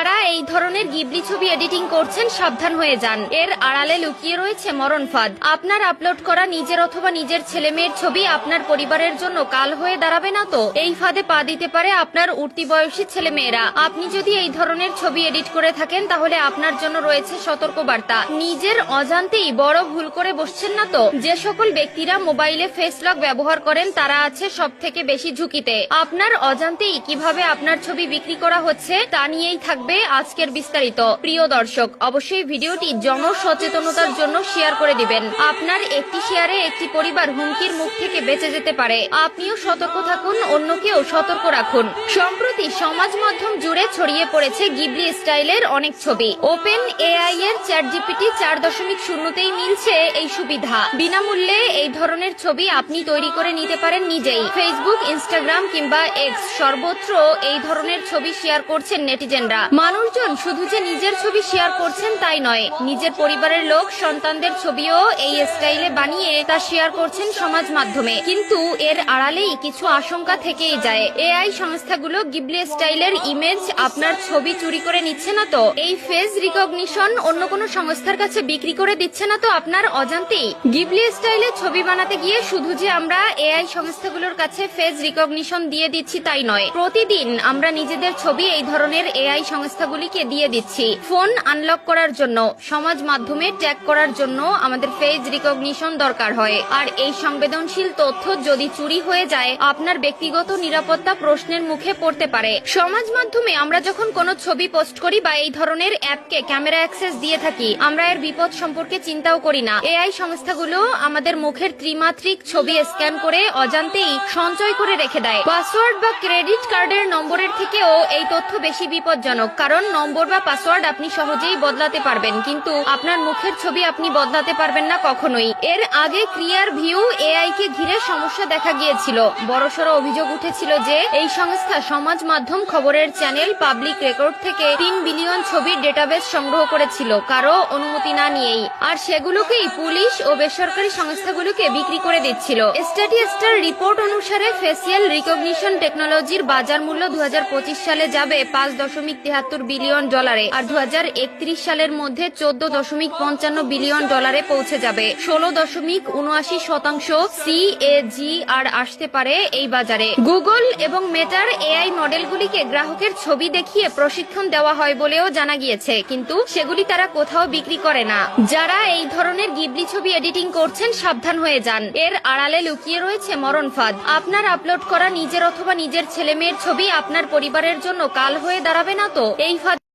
যারা এই ধরনের গিবলি ছবি এডিটিং করছেন সাবধান হয়ে যান, এর আড়ালে লুকিয়ে রয়েছে মরণ ফাঁদ। আপনার আপলোড করা নিজের অথবা নিজের ছেলে মেয়ের ছবি আপনার পরিবারের জন্য কাল হয়ে দাঁড়াবে না তো? এই ফাঁদে পা দিতে পারে আপনার উঠতি বয়সী ছেলে মেয়েরা। আপনি যদি এই ধরনের ছবি এডিট করে থাকেন তাহলে আপনার জন্য রয়েছে সতর্কবার্তা। নিজের অজান্তেই বড় ভুল করে বসছেন না তো? যে সকল ব্যক্তিরা মোবাইলে ফেস লক ব্যবহার করেন তারা আছে সব থেকে বেশি ঝুঁকিতে। আপনার অজান্তেই কিভাবে আপনার ছবি বিক্রি করা হচ্ছে তা নিয়েই থাকবে আজকের বিস্তারিত। প্রিয় দর্শক, অবশ্যই ভিডিওটি জনসচেতনতার জন্য শেয়ার করে দিবেন। আপনার একটি শেয়ারে একটি পরিবার হুমকির মুখ থেকে বেঁচে যেতে পারে। আপনিও সতর্ক থাকুন, অন্যকেও সতর্ক রাখুন। সম্প্রতি সমাজ মাধ্যম জুড়ে ছড়িয়ে পড়েছে গিবলি স্টাইলের অনেক ছবি। ওপেন এআই এর চ্যাটজিপিটি 4.0তেই মিলছে এই সুবিধা। বিনামূল্যে এই ধরনের ছবি আপনি তৈরি করে নিতে পারেন নিজেই। ফেসবুক, ইনস্টাগ্রাম কিংবা এক্স সর্বত্র এই ধরনের ছবি শেয়ার করছেন নেটিজেনরা। মানুষজন শুধু যে নিজের ছবি শেয়ার করছেন তাই নয়, নিজের পরিবারের লোক, সন্তানদের ছবিও এই স্টাইলে বানিয়ে তা শেয়ার করছেন সমাজ মাধ্যমে। কিন্তু এর আড়ালেই কিছু আশঙ্কা থেকেই যায়। এআই সংস্থাগুলো গিবলি স্টাইলের ইমেজ, আপনার ছবি চুরি করে নিচ্ছে না তো? এই ফেস রিকগনিশন অন্য কোনো সংস্থার কাছে বিক্রি করে দিচ্ছে না তো আপনার অজান্তেই? গিবলি স্টাইলে ছবি বানাতে গিয়ে শুধু যে আমরা এআই সংস্থাগুলোর কাছে ফেস রিকগনিশন দিয়ে দিচ্ছি তাই নয়, প্রতিদিন আমরা নিজেদের ছবি এই ধরনের এআই সংস্থাগুলিকে দিয়ে দিচ্ছি। ফোন আনলক করার জন্য, সমাজ মাধ্যমে ট্যাগ করার জন্য আমাদের ফেস রিকগনিশন দরকার হয়। আর এই সংবেদনশীল তথ্য যদি চুরি হয়ে যায়, আপনার ব্যক্তিগত নিরাপত্তা প্রশ্নের মুখে পড়তে পারে। সমাজ মাধ্যমে আমরা যখন কোনো ছবি পোস্ট করি বা এই ধরনের অ্যাপকে ক্যামেরা অ্যাক্সেস দিয়ে থাকি, আমরা এর বিপদ সম্পর্কে চিন্তাও করি না। এআই সংস্থাগুলো আমাদের মুখের ত্রিমাত্রিক ছবি স্ক্যান করে অজান্তেই সঞ্চয় করে রেখে দেয়। পাসওয়ার্ড বা ক্রেডিট কার্ডের নম্বরের থেকেও এই তথ্য বেশি বিপজ্জনক, কারণ নম্বর বা পাসওয়ার্ড আপনি সহজেই বদলাতে পারবেন, কিন্তু আপনার মুখের ছবি আপনি বদলাতে পারবেন না কখনোই। এর আগে ক্লিয়ার ভিউ এআই কে ঘিরে সমস্যা দেখা গিয়েছিল। বড়সড় অভিযোগ উঠেছিল যে এই সংস্থা সমাজ মাধ্যম, খবরের চ্যানেল, পাবলিক রেকর্ড থেকে 3 বিলিয়ন ছবির ডেটাবেস সংগ্রহ করেছিল কারো অনুমতি না নিয়েই, আর সেগুলোকেই পুলিশ ও বেসরকারি সংস্থাগুলোকে বিক্রি করে দিচ্ছিল। স্ট্যাটিস্টার রিপোর্ট অনুসারে ফেসিয়াল রিকগনিশন টেকনোলজির বাজার মূল্য 2025 সালে যাবে $5.73 বিলিয়ন, আর 2031 সালের মধ্যে $14.55 বিলিয়ন পৌঁছে যাবে। 16.79% CAGR আসতে পারে এই বাজারে। গুগল এবং মেটার এআই মডেলগুলিকে গ্রাহকের ছবি দেখিয়ে প্রশিক্ষণ দেওয়া হয় বলেও জানা গিয়েছে, কিন্তু সেগুলি তারা কোথাও বিক্রি করে না। যারা এই ধরনের গিবলি ছবি এডিটিং করছেন সাবধান হয়ে যান, এর আড়ালে লুকিয়ে রয়েছে মরণ ফাঁদ। আপনার আপলোড করা নিজের অথবা নিজের ছেলে মেয়ের ছবি আপনার পরিবারের জন্য কাল হয়ে দাঁড়াবে না তো? এই ফাঁদ